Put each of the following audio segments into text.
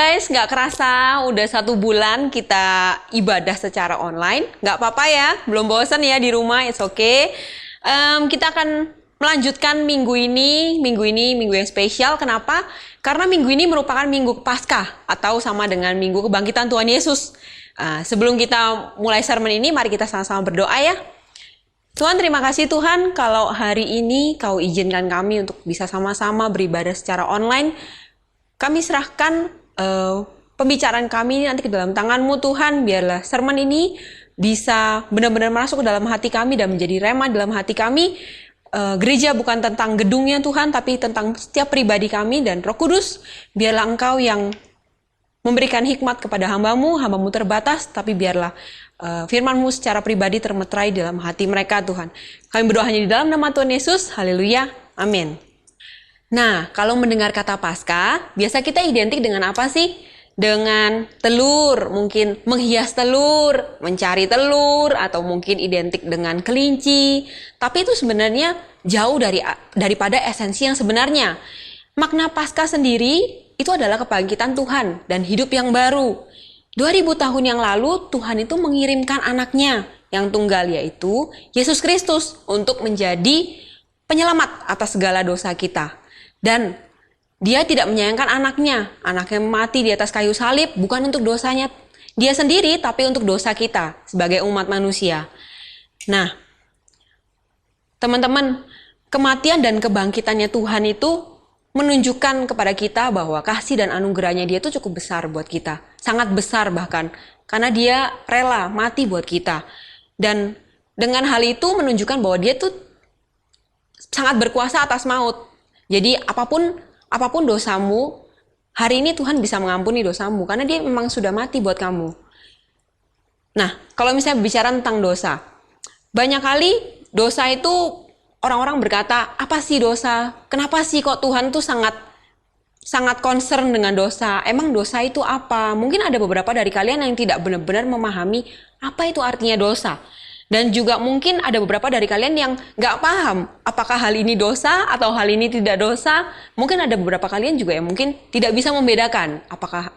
guys, nggak kerasa udah 1 bulan kita ibadah secara online. Nggak apa-apa ya, belum bosan ya di rumah, it's okay. Kita akan melanjutkan minggu ini minggu yang spesial. Kenapa? Karena minggu ini merupakan minggu Paskah atau sama dengan minggu kebangkitan Tuhan Yesus. Sebelum kita mulai sermon ini, mari kita sama-sama berdoa ya. Tuhan, terima kasih Tuhan kalau hari ini Kau izinkan kami untuk bisa sama-sama beribadah secara online. Kami serahkan pembicaraan kami nanti ke dalam tangan-Mu Tuhan. Biarlah sermon ini bisa benar-benar masuk ke dalam hati kami dan menjadi rema dalam hati kami. Gereja bukan tentang gedungnya Tuhan, tapi tentang setiap pribadi kami. Dan Roh Kudus, biarlah Engkau yang memberikan hikmat kepada hamba-Mu terbatas, tapi biarlah firman-Mu secara pribadi termeterai dalam hati mereka Tuhan. Kami berdoa hanya di dalam nama Tuhan Yesus. Haleluya. Amin. Nah, kalau mendengar kata Paskah, biasa kita identik dengan apa sih? Dengan telur, mungkin menghias telur, mencari telur, atau mungkin identik dengan kelinci. Tapi itu sebenarnya jauh daripada esensi yang sebenarnya. Makna Paskah sendiri itu adalah kebangkitan Tuhan dan hidup yang baru. 2000 tahun yang lalu Tuhan itu mengirimkan anaknya yang tunggal, yaitu Yesus Kristus, untuk menjadi penyelamat atas segala dosa kita. Dan Dia tidak menyayangkan anaknya mati di atas kayu salib bukan untuk dosanya Dia sendiri, tapi untuk dosa kita sebagai umat manusia. Nah, teman-teman, kematian dan kebangkitannya Tuhan itu menunjukkan kepada kita bahwa kasih dan anugerahnya Dia itu cukup besar buat kita. Sangat besar bahkan, karena Dia rela mati buat kita. Dan dengan hal itu menunjukkan bahwa Dia tuh sangat berkuasa atas maut. Jadi apapun dosamu, hari ini Tuhan bisa mengampuni dosamu karena Dia memang sudah mati buat kamu. Nah, kalau misalnya bicara tentang dosa, banyak kali dosa itu orang-orang berkata, apa sih dosa? Kenapa sih kok Tuhan tuh sangat concern dengan dosa? Emang dosa itu apa? Mungkin ada beberapa dari kalian yang tidak benar-benar memahami apa itu artinya dosa. Dan juga mungkin ada beberapa dari kalian yang nggak paham apakah hal ini dosa atau hal ini tidak dosa. Mungkin ada beberapa kalian juga yang mungkin tidak bisa membedakan apakah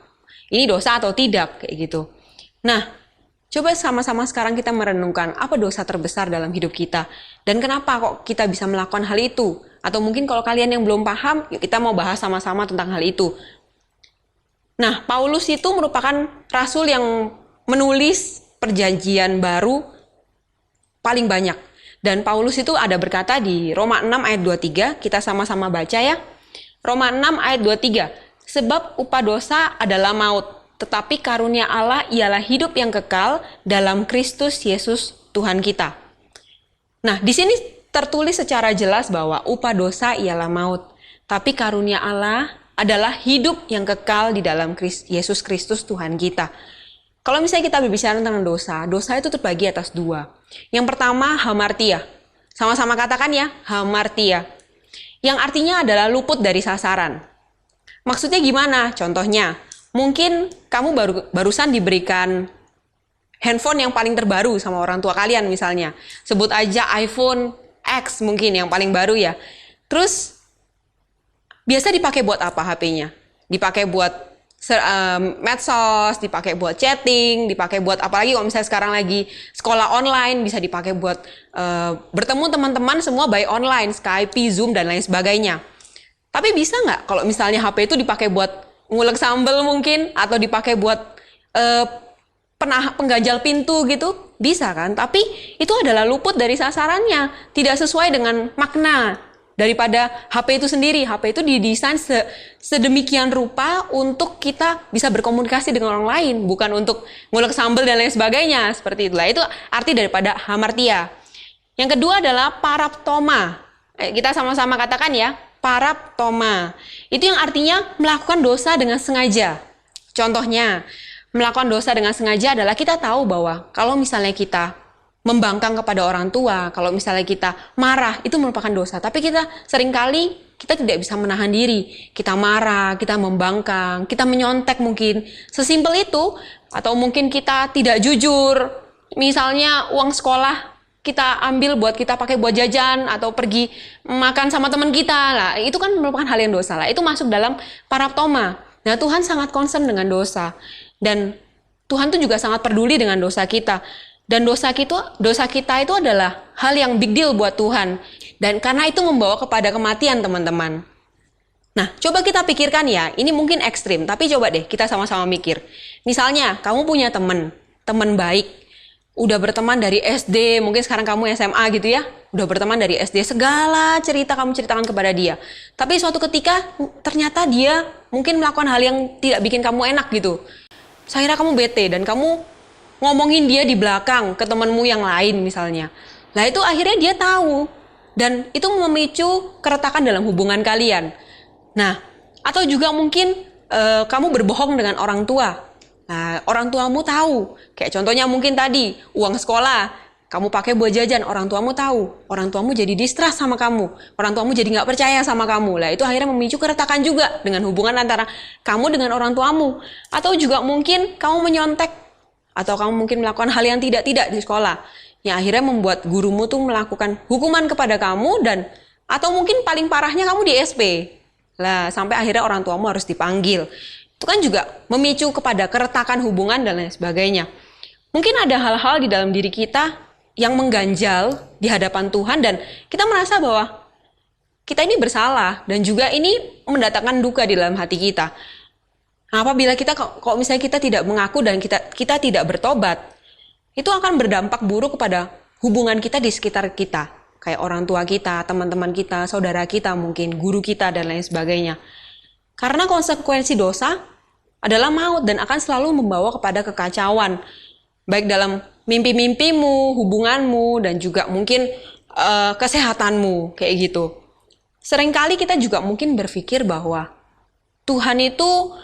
ini dosa atau tidak, kayak gitu. Nah, coba sama-sama sekarang kita merenungkan apa dosa terbesar dalam hidup kita. Dan kenapa kok kita bisa melakukan hal itu. Atau mungkin kalau kalian yang belum paham, yuk kita mau bahas sama-sama tentang hal itu. Nah, Paulus itu merupakan rasul yang menulis perjanjian baru paling banyak. Dan Paulus itu ada berkata di Roma 6 ayat 23, kita sama-sama baca ya. Roma 6 ayat 23, sebab upah dosa adalah maut, tetapi karunia Allah ialah hidup yang kekal dalam Kristus Yesus Tuhan kita. Nah, di sini tertulis secara jelas bahwa upah dosa ialah maut, tapi karunia Allah adalah hidup yang kekal di dalam Yesus Kristus Tuhan kita. Kalau misalnya kita berbicara tentang dosa, dosa itu terbagi atas 2. Yang pertama, hamartia. Sama-sama katakan ya, hamartia. Yang artinya adalah luput dari sasaran. Maksudnya gimana? Contohnya, mungkin kamu barusan diberikan handphone yang paling terbaru sama orang tua kalian misalnya. Sebut aja iPhone X mungkin yang paling baru ya. Terus, biasa dipakai buat apa HP-nya? Dipakai buat medsos, dipakai buat chatting, dipakai buat apalagi kalau misalnya sekarang lagi sekolah online, bisa dipakai buat bertemu teman-teman semua by online, Skype, Zoom, dan lain sebagainya. Tapi bisa nggak kalau misalnya HP itu dipakai buat ngulek sambal mungkin, atau dipakai buat pengganjal pintu gitu? Bisa kan? Tapi itu adalah luput dari sasarannya, tidak sesuai dengan makna daripada HP itu sendiri. HP itu didesain sedemikian rupa untuk kita bisa berkomunikasi dengan orang lain, bukan untuk ngulek sambal dan lain sebagainya. Seperti itulah, itu arti daripada hamartia. Yang kedua adalah paraptoma. Kita sama-sama katakan ya, paraptoma. Itu yang artinya melakukan dosa dengan sengaja. Contohnya, melakukan dosa dengan sengaja adalah kita tahu bahwa kalau misalnya kita membangkang kepada orang tua, kalau misalnya kita marah, itu merupakan dosa. Tapi kita seringkali kita tidak bisa menahan diri. Kita marah, kita membangkang, kita menyontek mungkin. Sesimpel itu. Atau mungkin kita tidak jujur. Misalnya uang sekolah kita ambil buat kita pakai buat jajan, atau pergi makan sama teman kita. Lah, itu kan merupakan hal yang dosa lah. Itu masuk dalam paraptoma. Nah, Tuhan sangat concern dengan dosa. Dan Tuhan tuh juga sangat peduli dengan dosa kita. Dan dosa kita itu adalah hal yang big deal buat Tuhan. Dan karena itu membawa kepada kematian, teman-teman. Nah, coba kita pikirkan ya, ini mungkin ekstrim, tapi coba deh kita sama-sama mikir. Misalnya, kamu punya teman baik, udah berteman dari SD, mungkin sekarang kamu SMA gitu ya, udah berteman dari SD, segala cerita kamu ceritakan kepada dia. Tapi suatu ketika, ternyata dia mungkin melakukan hal yang tidak bikin kamu enak gitu. Akhirnya kamu bete, dan kamu ngomongin dia di belakang ke temanmu yang lain misalnya. Nah, itu akhirnya dia tahu, dan itu memicu keretakan dalam hubungan kalian. Nah, atau juga mungkin kamu berbohong dengan orang tua. Nah, orang tuamu tahu. Kayak contohnya mungkin tadi, uang sekolah, kamu pakai buat jajan, orang tuamu tahu. Orang tuamu jadi distrust sama kamu. Orang tuamu jadi nggak percaya sama kamu. Nah, itu akhirnya memicu keretakan juga dengan hubungan antara kamu dengan orang tuamu. Atau juga mungkin kamu menyontek. Atau kamu mungkin melakukan hal yang tidak-tidak di sekolah. Yang akhirnya membuat gurumu tuh melakukan hukuman kepada kamu dan atau mungkin paling parahnya kamu di SP. Lah, sampai akhirnya orang tuamu harus dipanggil. Itu kan juga memicu kepada keretakan hubungan dan lain sebagainya. Mungkin ada hal-hal di dalam diri kita yang mengganjal di hadapan Tuhan dan kita merasa bahwa kita ini bersalah dan juga ini mendatangkan duka di dalam hati kita. Nah, apabila kita kok misalnya kita tidak mengaku dan kita tidak bertobat, itu akan berdampak buruk kepada hubungan kita di sekitar kita. Kayak orang tua kita, teman-teman kita, saudara kita mungkin, guru kita, dan lain sebagainya. Karena konsekuensi dosa adalah maut dan akan selalu membawa kepada kekacauan. Baik dalam mimpi-mimpimu, hubunganmu, dan juga mungkin kesehatanmu, kayak gitu. Seringkali kita juga mungkin berpikir bahwa Tuhan itu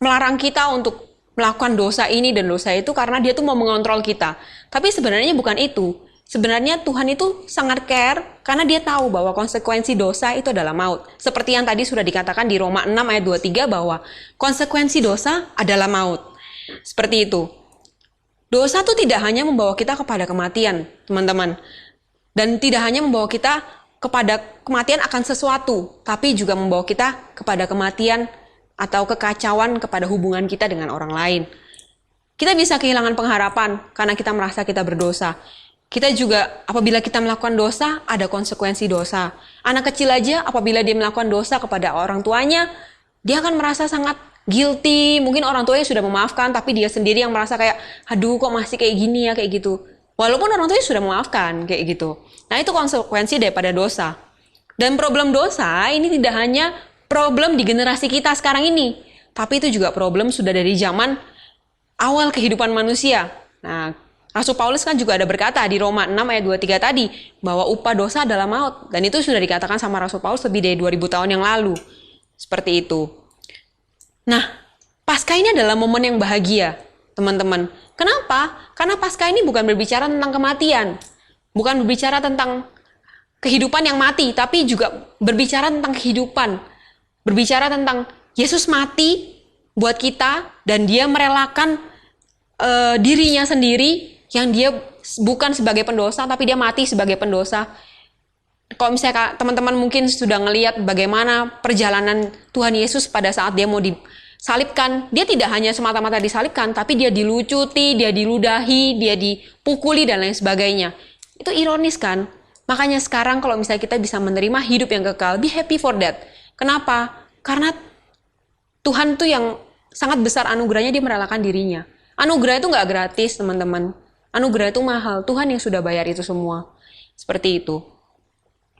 melarang kita untuk melakukan dosa ini dan dosa itu karena dia tuh mau mengontrol kita. Tapi sebenarnya bukan itu. Sebenarnya Tuhan itu sangat care karena dia tahu bahwa konsekuensi dosa itu adalah maut. Seperti yang tadi sudah dikatakan di Roma 6 ayat 23 bahwa konsekuensi dosa adalah maut. Seperti itu. Dosa itu tidak hanya membawa kita kepada kematian, teman-teman. Dan tidak hanya membawa kita kepada kematian akan sesuatu, tapi juga membawa kita kepada kematian atau kekacauan kepada hubungan kita dengan orang lain. Kita bisa kehilangan pengharapan karena kita merasa kita berdosa. Kita juga apabila kita melakukan dosa, ada konsekuensi dosa. Anak kecil aja apabila dia melakukan dosa kepada orang tuanya, dia akan merasa sangat guilty. Mungkin orang tuanya sudah memaafkan, tapi dia sendiri yang merasa kayak, aduh kok masih kayak gini ya, kayak gitu. Walaupun orang tuanya sudah memaafkan, kayak gitu. Nah, itu konsekuensi daripada dosa. Dan problem dosa ini tidak hanya problem di generasi kita sekarang ini, tapi itu juga problem sudah dari zaman awal kehidupan manusia. Nah, Rasul Paulus kan juga ada berkata di Roma 6 ayat 23 tadi, bahwa upah dosa adalah maut. Dan itu sudah dikatakan sama Rasul Paulus lebih dari 2000 tahun yang lalu. Seperti itu. Nah, Paskah ini adalah momen yang bahagia, teman-teman. Kenapa? Karena Paskah ini bukan berbicara tentang kematian. Bukan berbicara tentang kehidupan yang mati, tapi juga berbicara tentang kehidupan. Berbicara tentang Yesus mati buat kita, dan dia merelakan dirinya sendiri, yang dia bukan sebagai pendosa, tapi dia mati sebagai pendosa. Kalau misalnya teman-teman mungkin sudah ngelihat bagaimana perjalanan Tuhan Yesus pada saat dia mau disalibkan, dia tidak hanya semata-mata disalibkan, tapi dia dilucuti, dia diludahi, dia dipukuli, dan lain sebagainya. Itu ironis kan? Makanya sekarang kalau misalnya kita bisa menerima hidup yang kekal, be happy for that. Kenapa? Karena Tuhan tuh yang sangat besar anugerahnya, dia merelakan dirinya. Anugerah itu nggak gratis, teman-teman. Anugerah itu mahal. Tuhan yang sudah bayar itu semua. Seperti itu.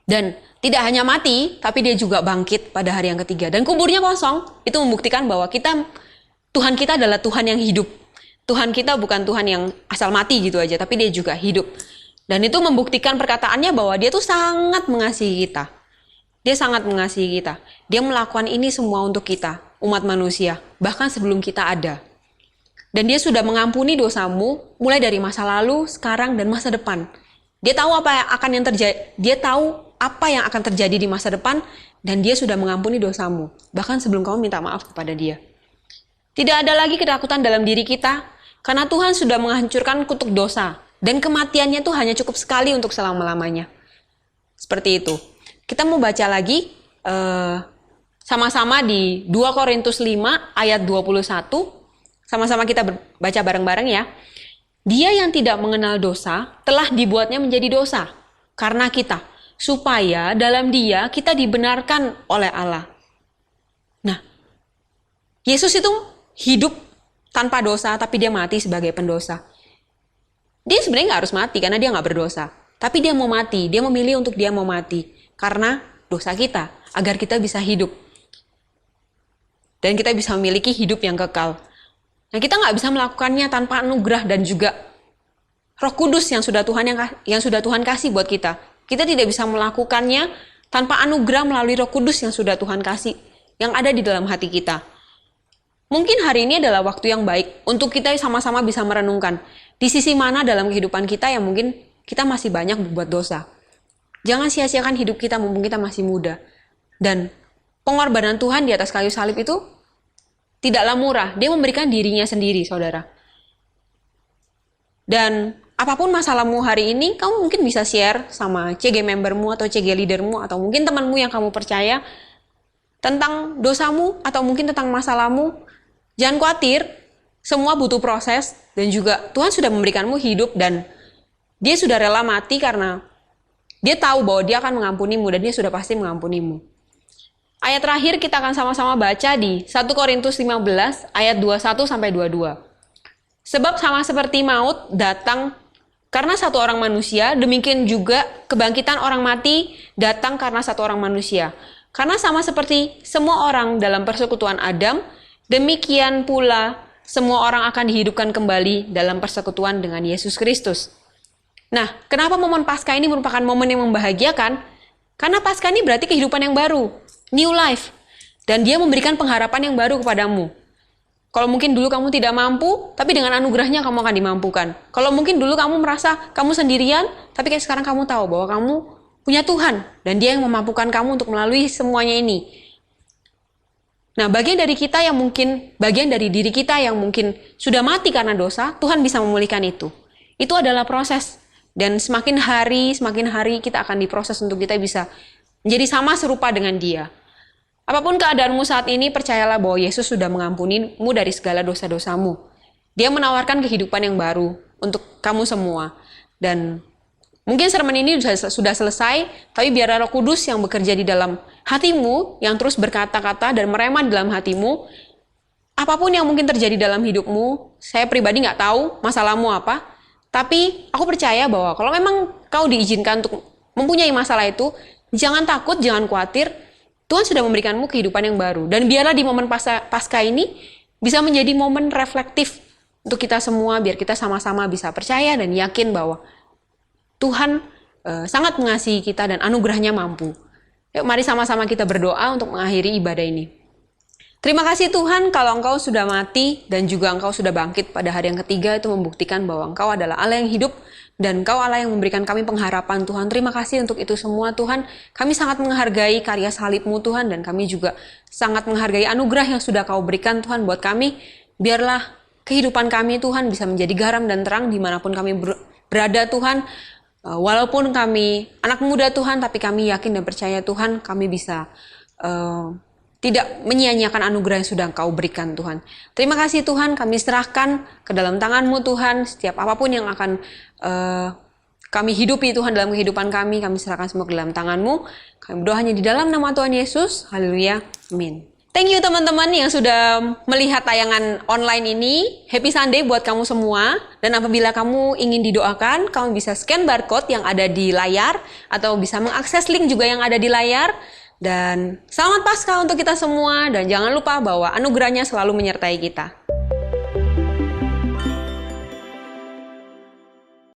Dan tidak hanya mati, tapi dia juga bangkit pada hari yang ketiga. Dan kuburnya kosong. Itu membuktikan bahwa Tuhan kita adalah Tuhan yang hidup. Tuhan kita bukan Tuhan yang asal mati gitu aja, tapi dia juga hidup. Dan itu membuktikan perkataannya bahwa dia tuh sangat mengasihi kita. Dia sangat mengasihi kita. Dia melakukan ini semua untuk kita, umat manusia. Bahkan sebelum kita ada. Dan dia sudah mengampuni dosamu mulai dari masa lalu, sekarang, dan masa depan. Dia tahu apa yang akan terjadi di masa depan, dan dia sudah mengampuni dosamu. Bahkan sebelum kamu minta maaf kepada dia. Tidak ada lagi ketakutan dalam diri kita, karena Tuhan sudah menghancurkan kutuk dosa. Dan kematiannya itu hanya cukup sekali untuk selama-lamanya. Seperti itu. Kita mau baca lagi sama-sama di 2 Korintus 5 ayat 21. Sama-sama kita baca bareng-bareng ya. Dia yang tidak mengenal dosa telah dibuatnya menjadi dosa karena kita, supaya dalam Dia kita dibenarkan oleh Allah. Nah, Yesus itu hidup tanpa dosa, tapi dia mati sebagai pendosa. Dia sebenarnya nggak harus mati karena dia nggak berdosa. Tapi dia mau mati, dia memilih untuk dia mau mati. Karena dosa kita, agar kita bisa hidup. Dan kita bisa memiliki hidup yang kekal. Nah, kita nggak bisa melakukannya tanpa anugerah dan juga Roh Kudus yang sudah Tuhan kasih buat kita. Kita tidak bisa melakukannya tanpa anugerah melalui Roh Kudus yang sudah Tuhan kasih, yang ada di dalam hati kita. Mungkin hari ini adalah waktu yang baik untuk kita sama-sama bisa merenungkan di sisi mana dalam kehidupan kita yang mungkin kita masih banyak berbuat dosa. Jangan sia-siakan hidup kita mumpung kita masih muda. Dan pengorbanan Tuhan di atas kayu salib itu tidaklah murah. Dia memberikan dirinya sendiri, saudara. Dan apapun masalahmu hari ini, kamu mungkin bisa share sama CG membermu atau CG leadermu atau mungkin temanmu yang kamu percaya tentang dosamu atau mungkin tentang masalahmu. Jangan khawatir, semua butuh proses dan juga Tuhan sudah memberikanmu hidup dan Dia sudah rela mati karena Dia tahu bahwa Dia akan mengampunimu dan Dia sudah pasti mengampunimu. Ayat terakhir kita akan sama-sama baca di 1 Korintus 15 ayat 21 sampai 22. Sebab sama seperti maut datang karena satu orang manusia, demikian juga kebangkitan orang mati datang karena satu orang manusia. Karena sama seperti semua orang dalam persekutuan Adam, demikian pula semua orang akan dihidupkan kembali dalam persekutuan dengan Yesus Kristus. Nah, kenapa momen Paskah ini merupakan momen yang membahagiakan? Karena Paskah ini berarti kehidupan yang baru, new life. Dan Dia memberikan pengharapan yang baru kepadamu. Kalau mungkin dulu kamu tidak mampu, tapi dengan anugerahnya kamu akan dimampukan. Kalau mungkin dulu kamu merasa kamu sendirian, tapi kan sekarang kamu tahu bahwa kamu punya Tuhan. Dan Dia yang memampukan kamu untuk melalui semuanya ini. Nah, bagian dari diri kita yang mungkin sudah mati karena dosa, Tuhan bisa memulihkan itu. Itu adalah proses. Dan semakin hari kita akan diproses untuk kita bisa menjadi sama serupa dengan Dia. Apapun keadaanmu saat ini, percayalah bahwa Yesus sudah mengampunimu dari segala dosa-dosamu. Dia menawarkan kehidupan yang baru untuk kamu semua. Dan mungkin sermon ini sudah selesai, tapi biar Roh Kudus yang bekerja di dalam hatimu, yang terus berkata-kata dan merema di dalam hatimu, apapun yang mungkin terjadi dalam hidupmu, saya pribadi nggak tahu masalahmu apa, tapi aku percaya bahwa kalau memang kau diizinkan untuk mempunyai masalah itu, jangan takut, jangan khawatir, Tuhan sudah memberikanmu kehidupan yang baru. Dan biarlah di momen Paskah ini bisa menjadi momen reflektif untuk kita semua, biar kita sama-sama bisa percaya dan yakin bahwa Tuhan sangat mengasihi kita dan anugerahnya mampu. Yuk, mari sama-sama kita berdoa untuk mengakhiri ibadah ini. Terima kasih Tuhan kalau Engkau sudah mati dan juga Engkau sudah bangkit pada hari yang ketiga, itu membuktikan bahwa Engkau adalah Allah yang hidup dan Engkau Allah yang memberikan kami pengharapan Tuhan. Terima kasih untuk itu semua Tuhan. Kami sangat menghargai karya salib-Mu Tuhan dan kami juga sangat menghargai anugerah yang sudah Kau berikan Tuhan buat kami. Biarlah kehidupan kami Tuhan bisa menjadi garam dan terang dimanapun kami berada Tuhan. Walaupun kami anak muda Tuhan, tapi kami yakin dan percaya Tuhan kami bisa tidak menyia-nyiakan anugerah yang sudah Engkau berikan Tuhan. Terima kasih Tuhan, kami serahkan ke dalam tangan-Mu Tuhan, setiap apapun yang akan kami hidupi Tuhan dalam kehidupan kami serahkan semua ke dalam tangan-Mu. Kami berdoa hanya di dalam nama Tuhan Yesus. Haleluya. Amin. Thank you teman-teman yang sudah melihat tayangan online ini. Happy Sunday buat kamu semua. Dan apabila kamu ingin didoakan, kamu bisa scan barcode yang ada di layar atau bisa mengakses link juga yang ada di layar. Dan selamat Paskah untuk kita semua dan jangan lupa bahwa anugerahnya selalu menyertai kita.